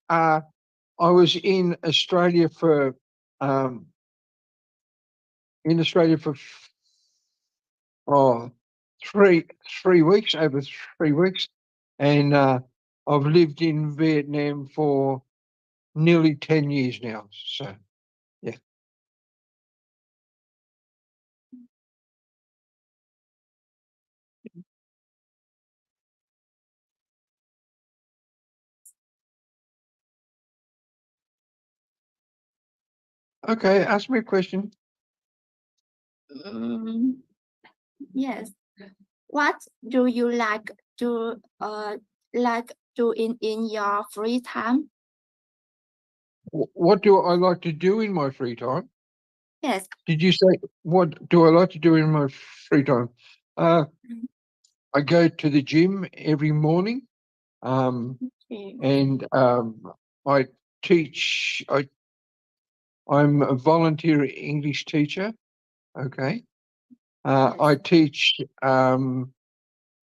I was in Australia for um, in Australia for oh, three weeks, over 3 weeks, and I've lived in Vietnam for nearly 10 years now. So yeah. Okay, ask me a question. Mm, yes. What do you like doing in your free time? What do I like to do in my free time? Yes. Did you say what do I like to do in my free time? Uh, I go to the gym every morning, Okay. and I teach. I'm a volunteer English teacher. Okay, I Yes. teach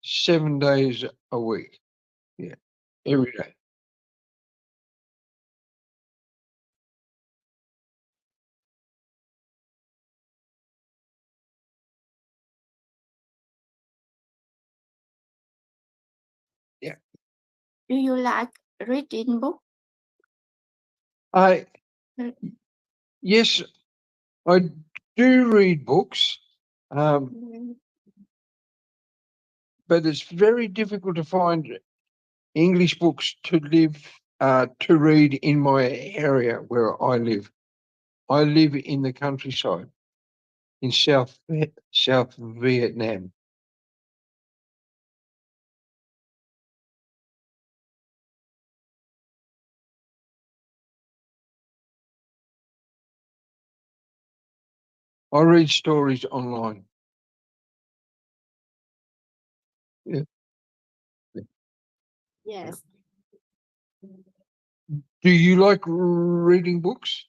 7 days a week. Yeah, every day. Yeah. Do you like reading books? I Yes, I do read books, but it's very difficult to find English books to read in my area where I live. I live in the countryside in South Vietnam. I read stories online. Yeah. Yes. Do you like reading books?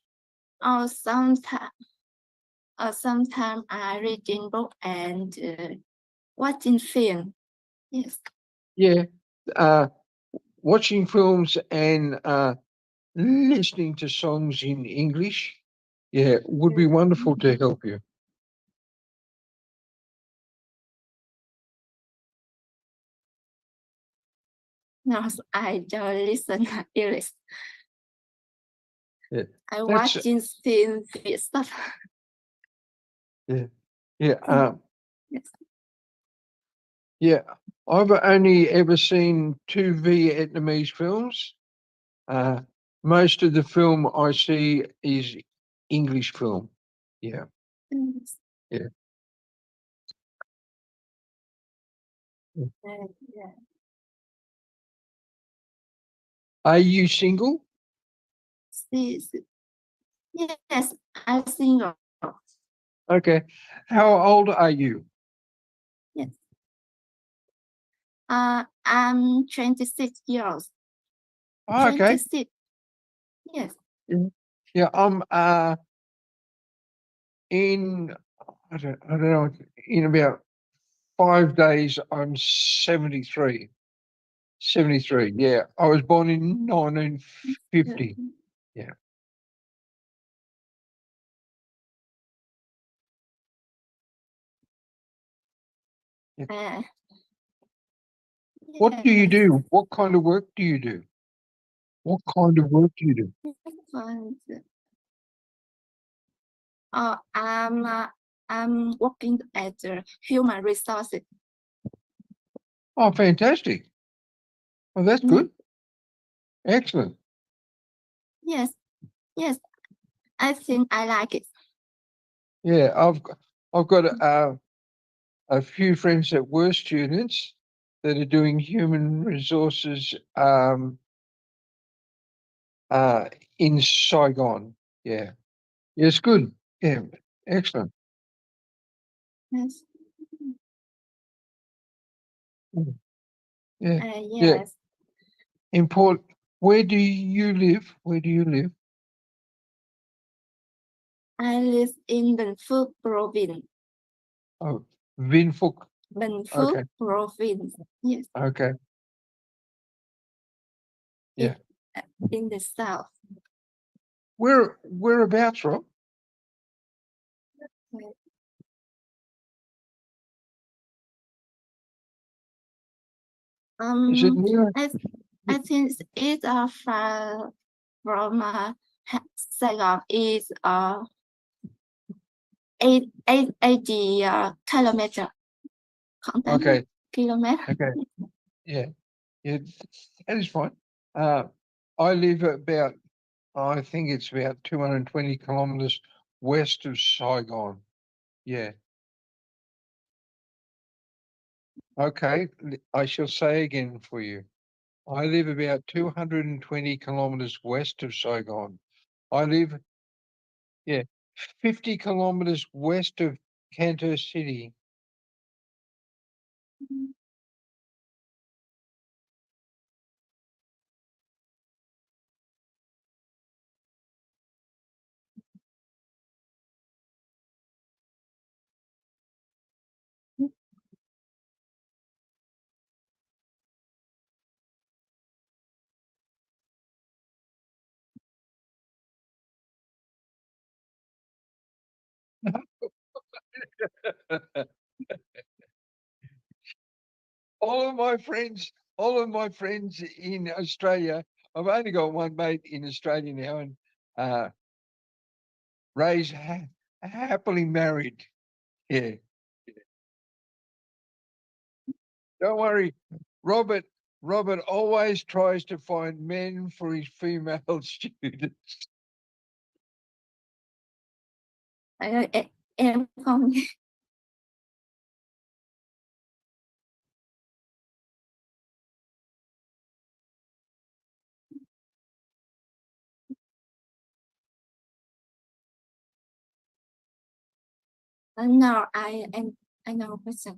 Or sometimes I reading book and watching film. Yes. Yeah. Uh, Watching films and listening to songs in English, yeah, would be wonderful to help you. No, I don't listen English. Yeah. I That's watching film stuff. yeah, yeah, Yes. yeah. I've only ever seen two Vietnamese films. Uh, Most of the film I see is English film. Yeah, Yes. yeah. Yeah. Are you single? Yes, yes, I single. Okay. How old are you? Yes. I'm 26 years. Oh, okay. 26. Yes. Yeah, yeah, I'm in I don't know, in about 5 days I'm 73. 73. Yeah. I was born in 1950. Yeah. Yeah. Uh, What do you yes. do? What kind of work do you do? What kind of work do you do? And, uh, I'm uh, I'm working at human resources. Oh, fantastic. Well, that's Yes. good. Excellent. Yes. Yes. I think I like it. Yeah, I've got a few friends that were students that are doing human resources uh in Saigon. Yeah. Yeah, it's good. Yeah. Excellent. Yes. Mm. Yeah. Yeah. Yes. Important. Where do you live? Where do you live? I live in Bình Phước province. Oh, Vin Phuc. Bình Phước Okay. province. Yes. Okay. Yeah. in the south. Whereabouts, Rob? Is it near? I think it's far from Saigon. Is 80 kilometer. Okay. Kilometer. Okay. Yeah. Yeah. That is fine. I live about, I think it's about 220 kilometers west of Saigon. Yeah. Okay. I shall say again for you. I live about 220 kilometers west of Saigon. I live, 50 kilometers west of Cantor City. all of my friends in Australia, I've only got one mate in Australia now, and Ray's happily married. Yeah. Don't worry. Robert always tries to find men for his female students. Em không. No, I know question.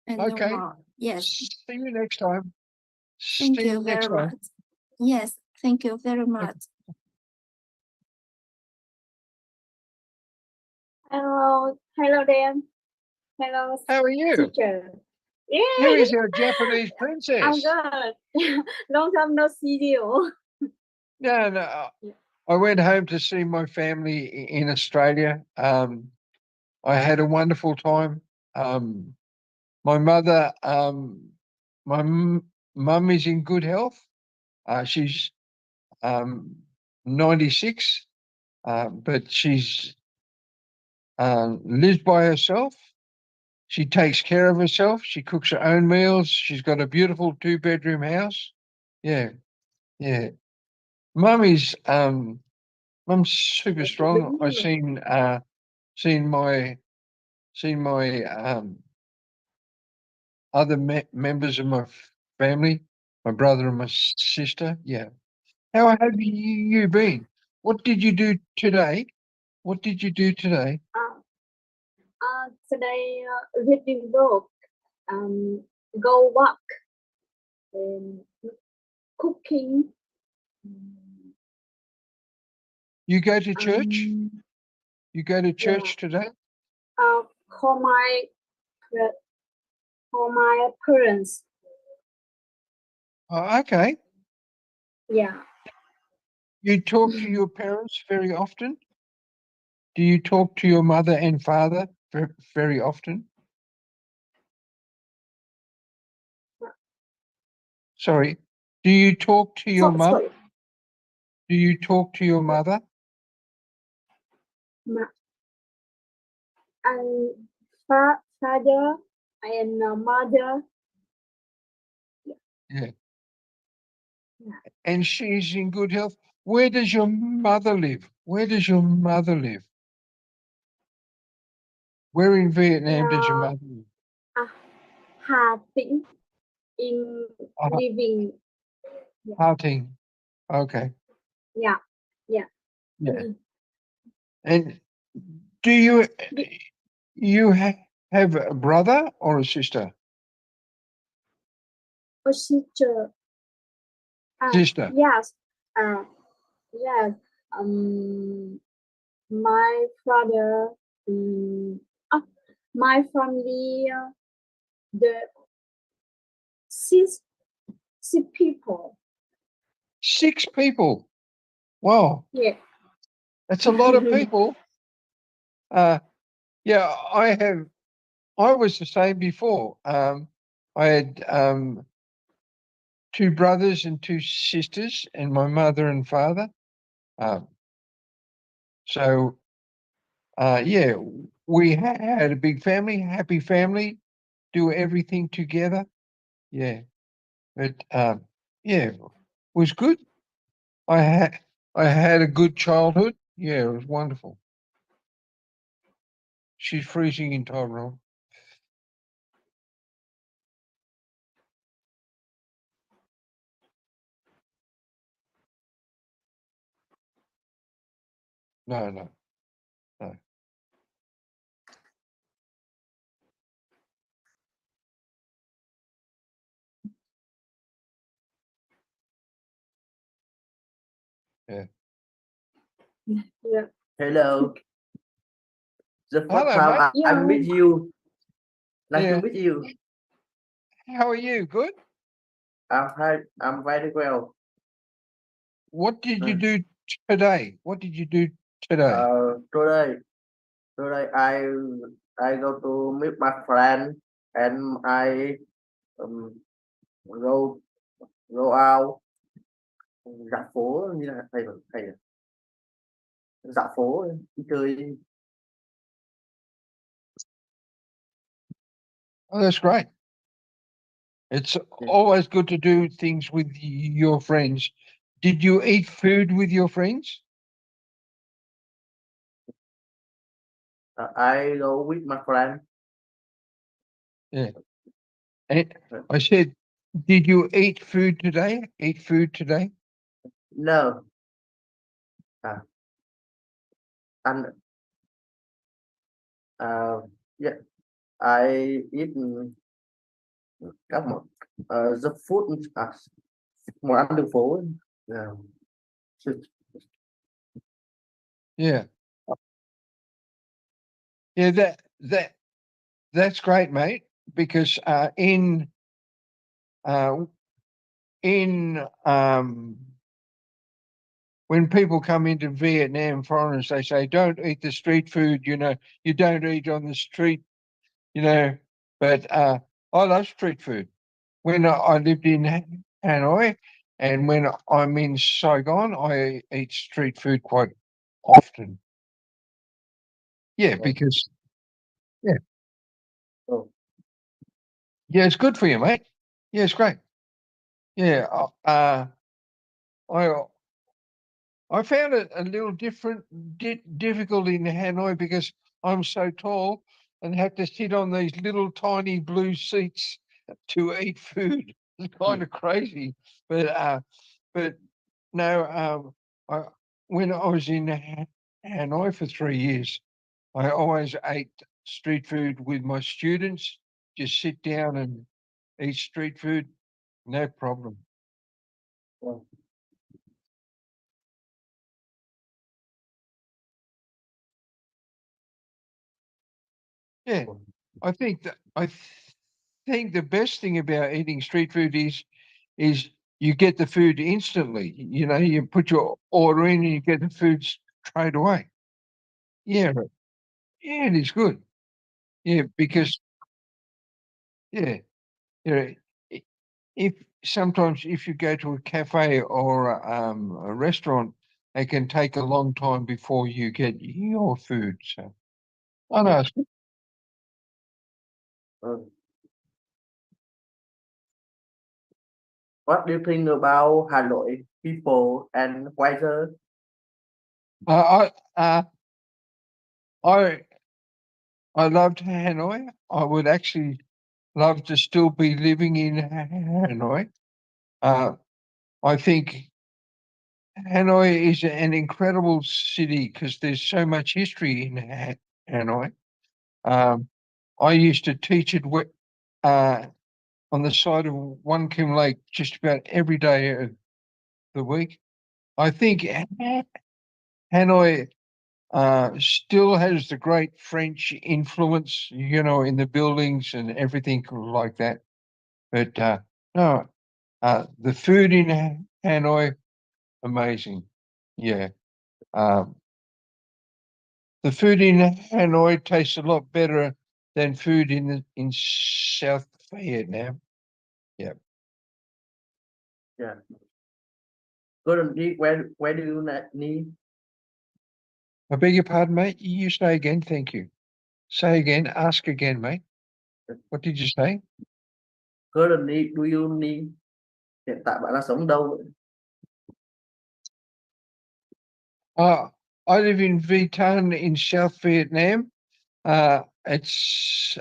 And Okay. no more. Yes. See you next time. Thank See you very next time. much. Yes, thank you very much. Hello, Dan. Hello, How are you? teacher. Yeah, Here is our Japanese princess. I'm good. Long time no see you. No. I went home to see my family in Australia. I had a wonderful time. My mother, my mum is in good health. She's 96, but she's lives by herself. She takes care of herself. She cooks her own meals. She's got a beautiful 2-bedroom house. Yeah. Mum's super strong. I've seen my other members of my family, my brother and my sister. Yeah. How have you been? What did you do today? Today reading book, go walk, cooking. You go to church? You go to church today? For my parents. Oh, okay. Yeah. You talk to your parents very often? Do you talk to your mother and father very often? Sorry. Do you talk to your mother? Do you talk to your mother? And father and mother. Yeah. And she's in good health. Where does your mother live? Where in Vietnam does your mother live? Hà Tĩnh in living. Ha Tinh. Okay. Yeah. And do you have a brother or a sister? A sister. Sister. Yes. Yes. My father. My family. The six people. 6 people. Wow, Yeah. that's a lot of people. Yeah, I was the same before. I had 2 brothers and 2 sisters, and my mother and father. So, yeah, we had a big family, happy family, do everything together. Yeah, but yeah, it was good. I had a good childhood. Yeah, it was wonderful. She's freezing in Tyrone. No. Yeah. Yeah. Hello. The first Hello, time mate. I meet you. Nice Yeah. to meet you. How are you? Good? I'm fine. I'm very well. What did you do today? What did you do today? Today I go to meet my friend and I go out dạo phố như là thầy dạo phố đi chơi. Oh, that's great. It's always good to do things with your friends. Did you eat food with your friends? I go with my friend. Yeah. And I said, did you eat food today? Eat food today? No. And yeah, I eat các món the food món ăn đường phố. Yeah. Yeah, that's great, mate. Because in when people come into Vietnam, foreigners, they say, don't eat the street food, you don't eat on the street, but I love street food. When I lived in Hanoi and when I'm in Saigon, I eat street food quite often. Yeah, because, yeah, Oh. yeah, it's good for you, mate. Yeah, it's great. Yeah, I found it a little difficult in Hanoi because I'm so tall and have to sit on these little tiny blue seats to eat food. It's kind of crazy, but no, when I was in Hanoi for 3 years, I always ate street food with my students. Just sit down and eat street food, no problem. Oh. Yeah, I think the best thing about eating street food is you get the food instantly. You put your order in and you get the food straight away. Yeah, yeah, it is good. Yeah, because yeah, i- if sometimes if you go to a cafe or a restaurant, it can take a long time before you get your food. So I know. What do you think about Hanoi people and weather? I I I I loved Hanoi. I would actually love to still be living in Hanoi. I think Hanoi is an incredible city because there's so much history in Hanoi. I used to teach it on the side of One Kim Lake just about every day of the week. I think Hanoi still has the great French influence, in the buildings and everything like that. But no, the food in Hanoi amazing. Yeah. The food in Hanoi tastes a lot better than food in South Vietnam. Yeah. Yeah. Currently, where do you need? I beg your pardon, mate. You say again. Thank you. Say again. Ask again, mate. What did you say? Currently, do you need? Hiện tại bạn đang sống đâu vậy? I live in Vitan in South Vietnam. It's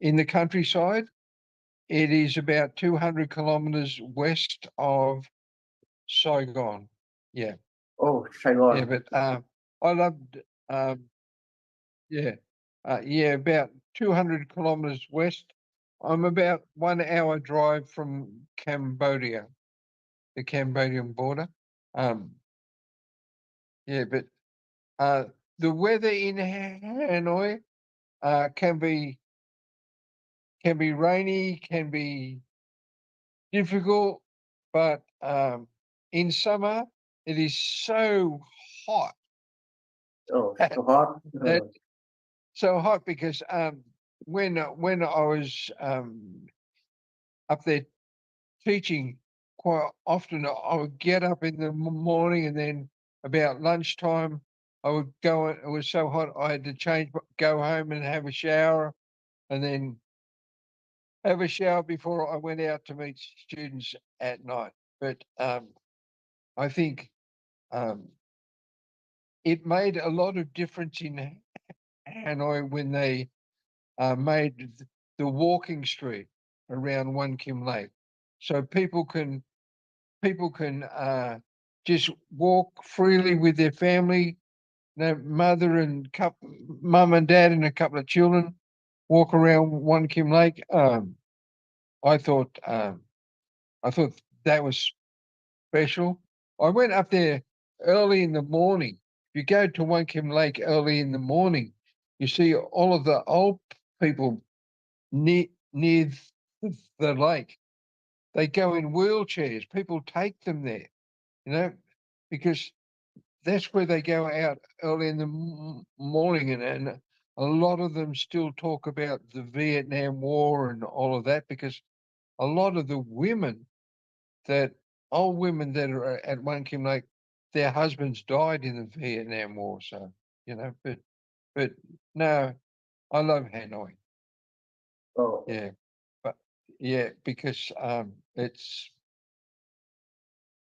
in the countryside. It is about 200 kilometers west of Saigon. Yeah. Oh, Sài Gòn. Yeah, but I loved yeah. Yeah, about 200 kilometers west. I'm about 1 hour drive from Cambodia, the Cambodian border. Yeah, but the weather in Hanoi can be rainy, can be difficult, but in summer it is so hot. Oh, so hot. That so hot because when I was up there teaching, quite often I would get up in the morning and then about lunchtime I would go. It was so hot I had to go home and have a shower, and then have a shower before I went out to meet students at night. But I think it made a lot of difference in Hanoi when they made the walking street around One Kim Lake, so people can just walk freely with their family. Mother and mum and dad and a couple of children walk around One Kim Lake. I thought that was special. I went up there early in the morning. If you go to One Kim Lake early in the morning, you see all of the old people near the lake. They go in wheelchairs. People take them there, because that's where they go out early in the morning, and a lot of them still talk about the Vietnam War and all of that, because a lot of the old women that are at One Kim Lake, their husbands died in the Vietnam War. So, but no, I love Hanoi. Oh. Yeah, but yeah, because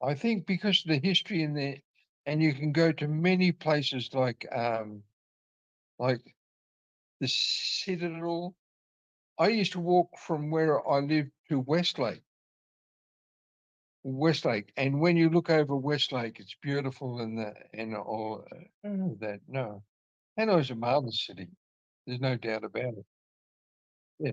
I think because of the history in there, and you can go to many places like the Citadel. I used to walk from where I lived to Westlake, and when you look over Westlake, it's beautiful, and all that. No, Hanoi's a marvelous city. There's no doubt about it. Yeah.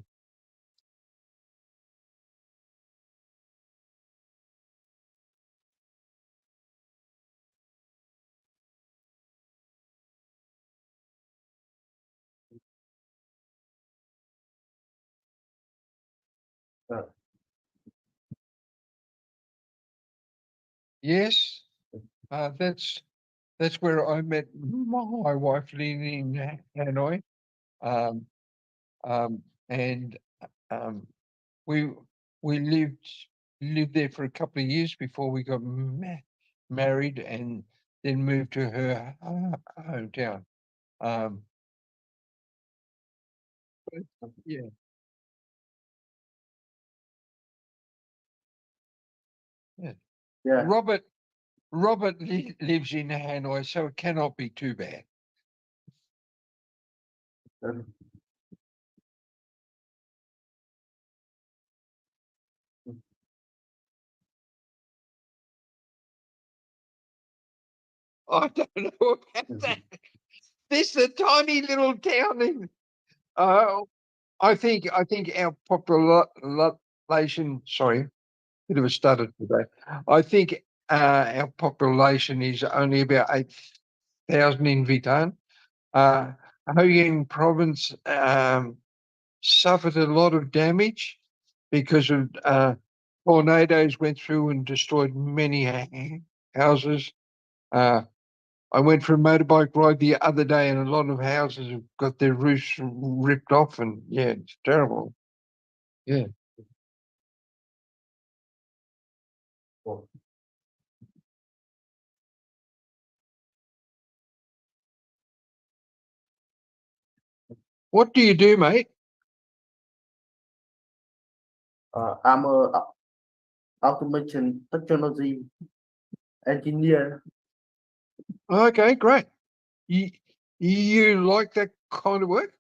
Yes, that's where I met my wife, living in Hanoi, um, and we lived there for a couple of years before we got married, and then moved to her hometown. Yeah, yeah. Yeah. Robert lives in Hanoi, so it cannot be too bad. I don't know about that. This is a tiny little town in. I think our population. Sorry, bit of a stutter today. I think our population is only about 8,000 in Vitan. Ho Chi province suffered a lot of damage because of tornadoes went through and destroyed many houses. I went for a motorbike ride the other day, and a lot of houses have got their roofs ripped off, and yeah, it's terrible. Yeah. Ồ, What do you do, mate? I'm a automation technology engineer. Okay, great. You like that kind of work?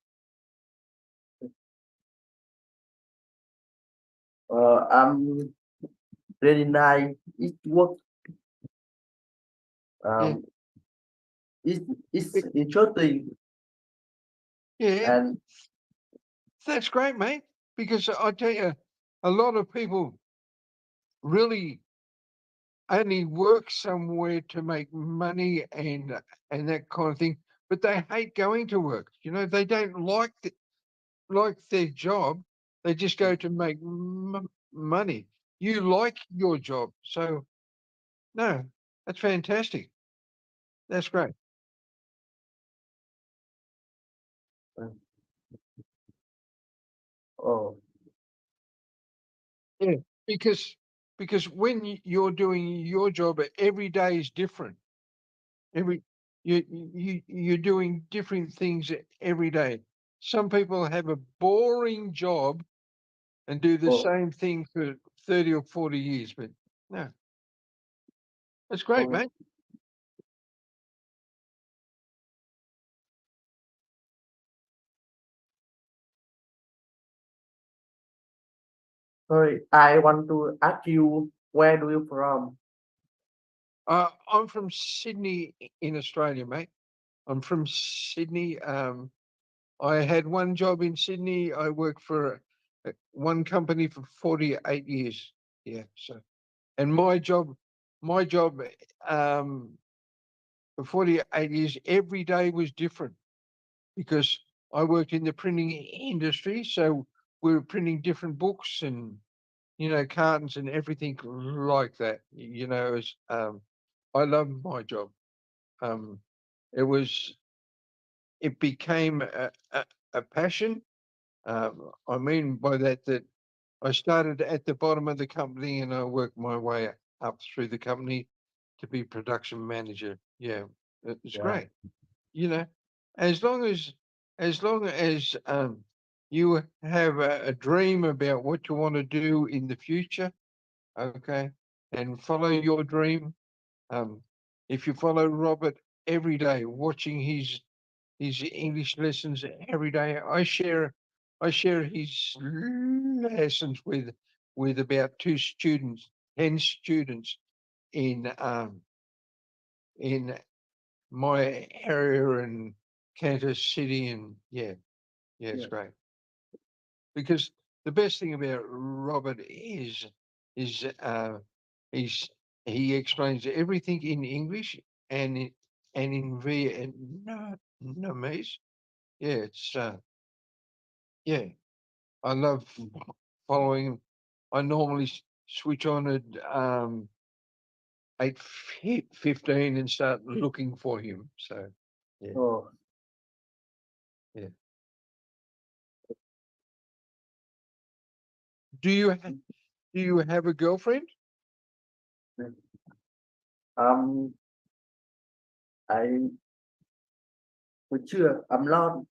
I'm really nice. It work. It's interesting Yeah, and that's great, mate. Because I tell you, a lot of people really only work somewhere to make money and that kind of thing, but they hate going to work. You know, they don't like their job. They just go to make money. You like your job, so no, that's fantastic. That's great. oh, Yeah, because when you're doing your job, every day is different. You're doing different things every day. Some people have a boring job and do the oh, same thing for 30 or 40 years, but no, that's great, okay. mate. Sorry, I want to ask you, where do you from? I'm from Sydney in Australia, mate. I'm from Sydney. I had one job in Sydney. I worked for one company for 48 years. Yeah. So, and my job, for 48 years, every day was different because I worked in the printing industry. So we were printing different books and, cartons and everything like that. I love my job. Um, it was, it became a passion. I mean by that I started at the bottom of the company and I worked my way up through the company to be production manager. Yeah, it's Yeah, great. You know, as long as you have a dream about what you want to do in the future, okay, and follow your dream. Um, if you follow Robert every day, watching his English lessons every day. I share his lessons with about 10 students in my area in Kansas City, and yeah, it's yeah, great. Because the best thing about Robert is he's he explains everything in English and in Vietnamese. Yeah, it's yeah. I love following him. I normally switch on at 8:15 and start looking for him. So yeah, oh, yeah. Do you have a girlfriend? um, I for sure I'm not.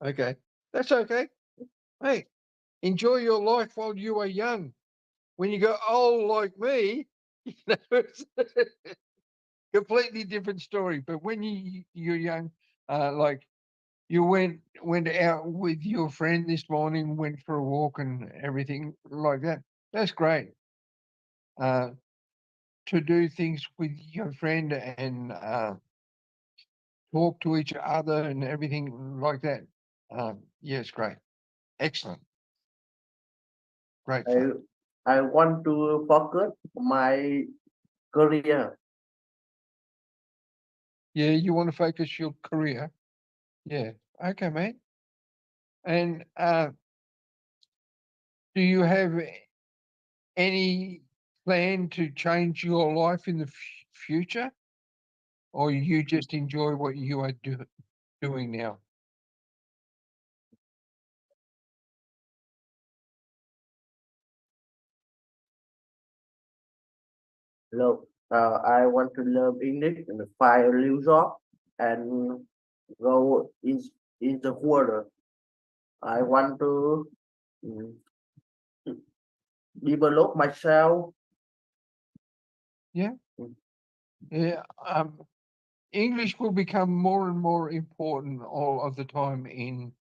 Okay, that's okay. Hey, enjoy your life while you are young. When you go old like me, it's a completely different story. But when you're young, like you went out with your friend this morning, went for a walk and everything like that. That's great. Uh, to do things with your friend and talk to each other and everything like that. Yes, great. Excellent. Great I fun. I want to focus my career. Yeah, you want to focus your career. Yeah. Okay, mate. And do you have any plan to change your life in the future, or you just enjoy what you are doing now? Look, I want to learn English and find a new job and go in the water. I want to mm, develop myself. Yeah. Mm. Yeah. English will become more and more important all of the time in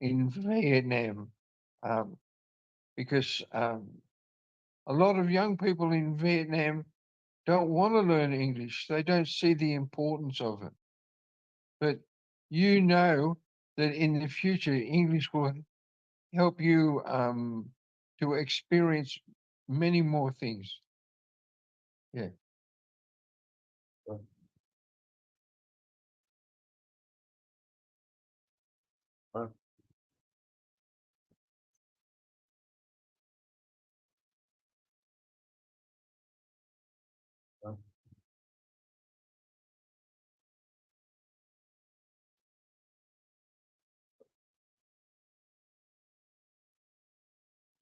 Vietnam, because a lot of young people in Vietnam don't want to learn English. They don't see the importance of it. But you know that in the future, English will help you to experience many more things. Yeah. Uh, uh,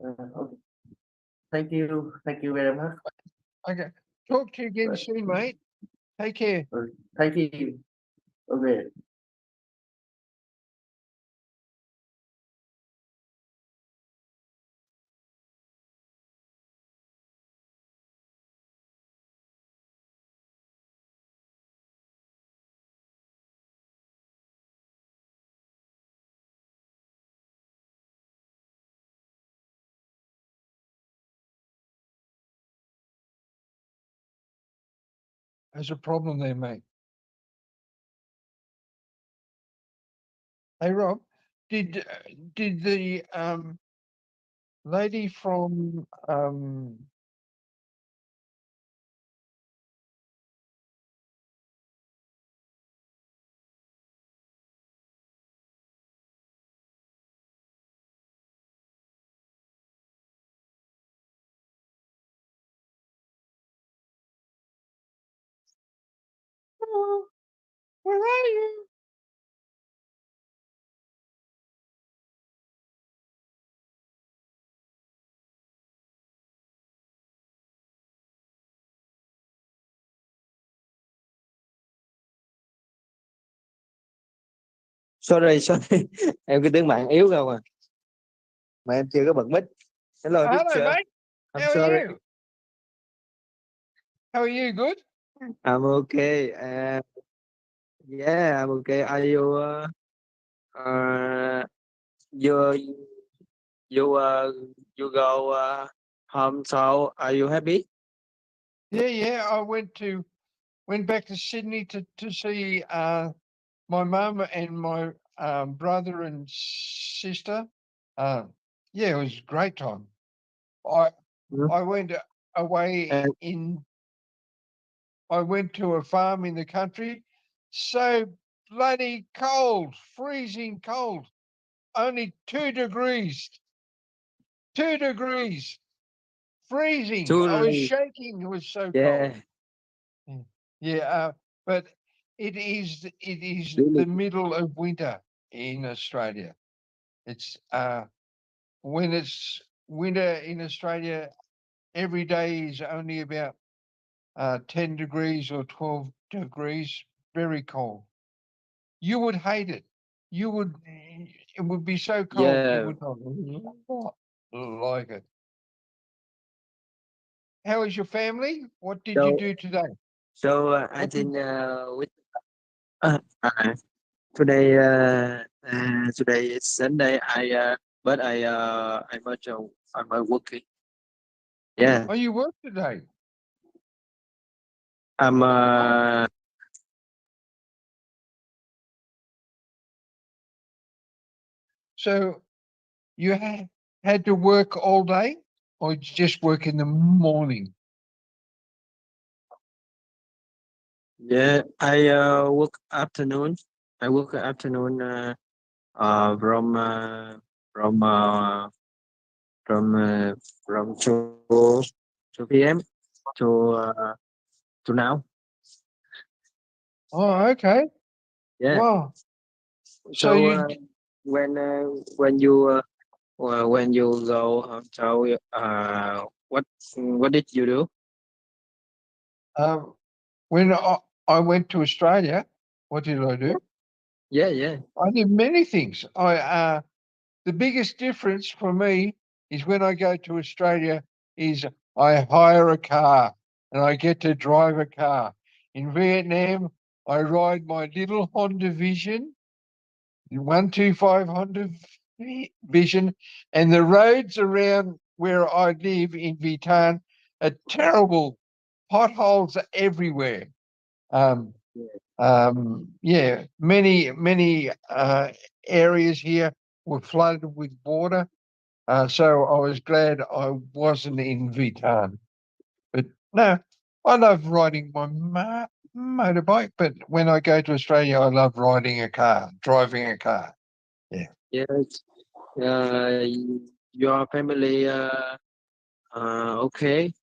okay. Thank you very much. Okay. Talk to you again Right. soon, mate. Take care. Thank you. Okay. There's a problem there, mate. Hey, Rob, did the lady from Hello, where are you? Sorry, sorry. Em cái tiếng mạng yếu không à. Mà em chưa có bật mic. Hello, Hello, teacher. mate. I'm How are sorry. you? How are you? Good? I'm okay. Yeah, I'm okay. Are you you you go home, so are you happy? Yeah. I went back to Sydney to see my mum and my brother and sister. Yeah, it was a great time. I Mhm. I went away And I went to a farm in the country. So bloody cold, freezing cold. Only 2 degrees. 2 degrees. Freezing. I was truly, shaking. It was so yeah, cold. Yeah, but it is really, the middle of winter in Australia. It's when it's winter in Australia, every day is only about 10 degrees or 12 degrees, very cold. You would hate it. You would, it would be so cold, you yeah. would not like it. How is your family? What did you So, do today? I What did, think with uh, uh, today today is Sunday. But I'm working. Yeah, oh, you work today? I'm So you had to work all day or just work in the morning? yeah. I work afternoon. I work afternoon from from 2 p.m. to now. Oh, okay. Yeah. Wow. So So you, when you go home, so what did you do? when I went to Australia, what did I do? Yeah. I did many things. The biggest difference for me is when I go to Australia is I hire a car and I get to drive a car. In Vietnam, I ride my little Honda Vision, 125 Honda Vision, and the roads around where I live in Vietnam are terrible. Potholes are everywhere. Many areas here were flooded with water. So I was glad I wasn't in Vietnam. But no, I love riding my motorbike. But when I go to Australia, I love riding a car, driving a car. Yes. Your family okay?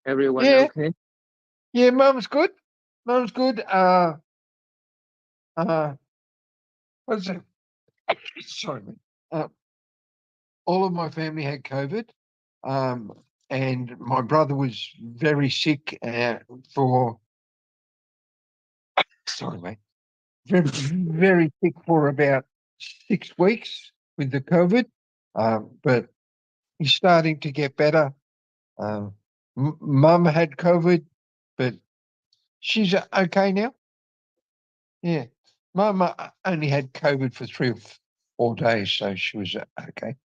Everyone Yeah, okay? yeah. Mum's good. Mum's good. What's it? Sorry, mate. All of my family had COVID, and my brother was very sick for. Sorry, mate. Very sick for about 6 weeks with the COVID, but he's starting to get better. Mum had COVID, but she's okay now. Yeah, Mum only had COVID for 3 or 4 days, so she was okay.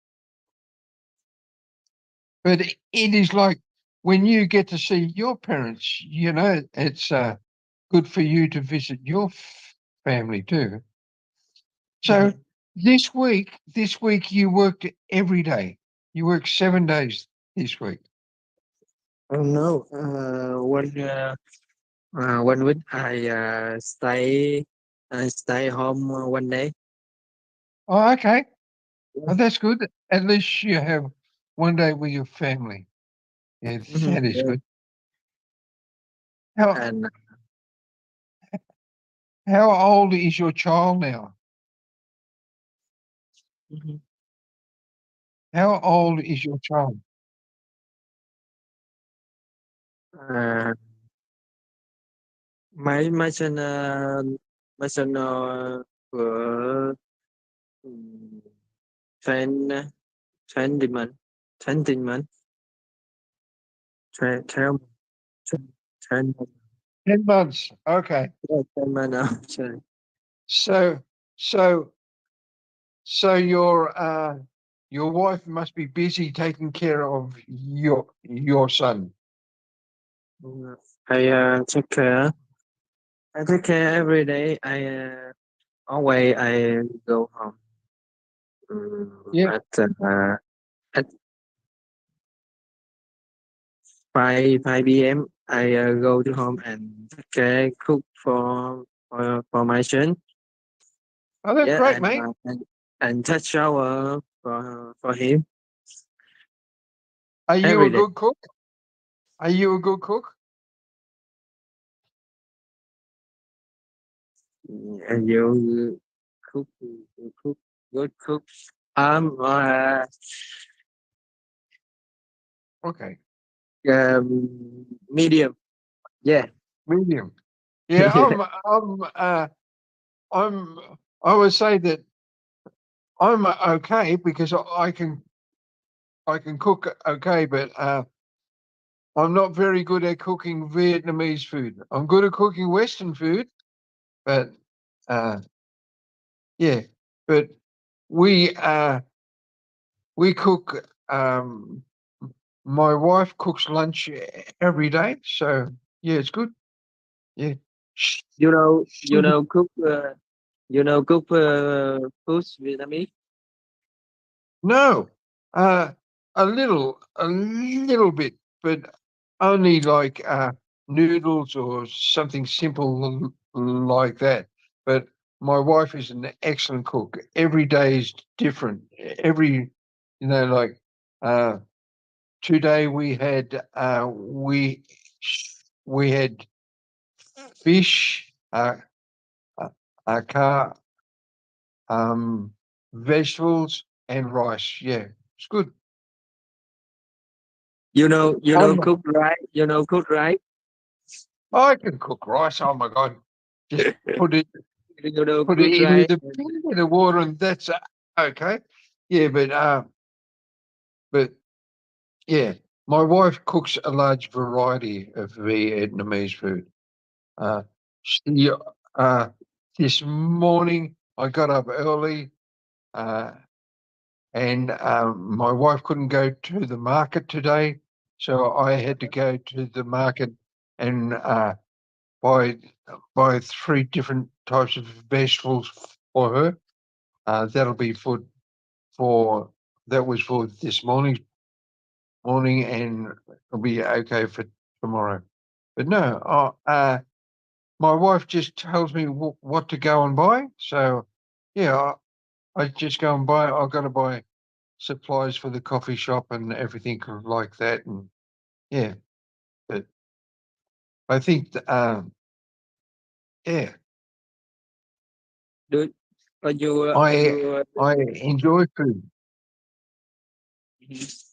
But it is like when you get to see your parents, it's good for you to visit your family too. So this week you worked every day. You worked 7 days this week. Oh no. One week I stay home 1 day. Oh, okay. Yeah. Oh, that's good. At least you have one day with your family. Yeah, that is Yeah. good. How And how old is your child now? mhm. How old is your child? uh, my son vừa 10 20 months 20 months 12 10 10 months. Okay. 10 months now. Sorry. So so so your wife must be busy taking care of your son. I take care. I take care every day. Always I go home Yeah. at 5 p.m. I go to home and take care, cook for my son. Oh, that's Yeah, great, mate. and touch shower for him Are you a every day. good cook? Are you a good cook? And you cook, good cook. Um, uh, Okay. Medium. Yeah. Medium. Yeah, I'm I would say that I'm okay because I can cook okay, but I'm not very good at cooking Vietnamese food. I'm good at cooking Western food, but uh yeah, but we we cook my wife cooks lunch every day, so yeah, it's good. Yeah. You know, you She- know cook. Cook foods Vietnamese. No, uh, a little bit, but only like noodles or something simple like that. But my wife is an excellent cook. Every day is different. Like Today we had fish, vegetables and rice. Yeah, it's good. You know Um, cook rice. You know cook rice. I can cook rice. Oh my God! Just put it You know put cook it in rice. with the water, and that's okay. Yeah, but yeah, my wife cooks a large variety of Vietnamese food. She this morning I got up early, and my wife couldn't go to the market today, so I had to go to the market and buy 3 different types of vegetables for her. That'll be that was for this morning, and it'll be okay for tomorrow. But no, my wife just tells me what to go and buy. So yeah, I just go and buy. I've got to buy supplies for the coffee shop and everything like that. And yeah, but I think yeah, Do you I enjoy food. Mhm.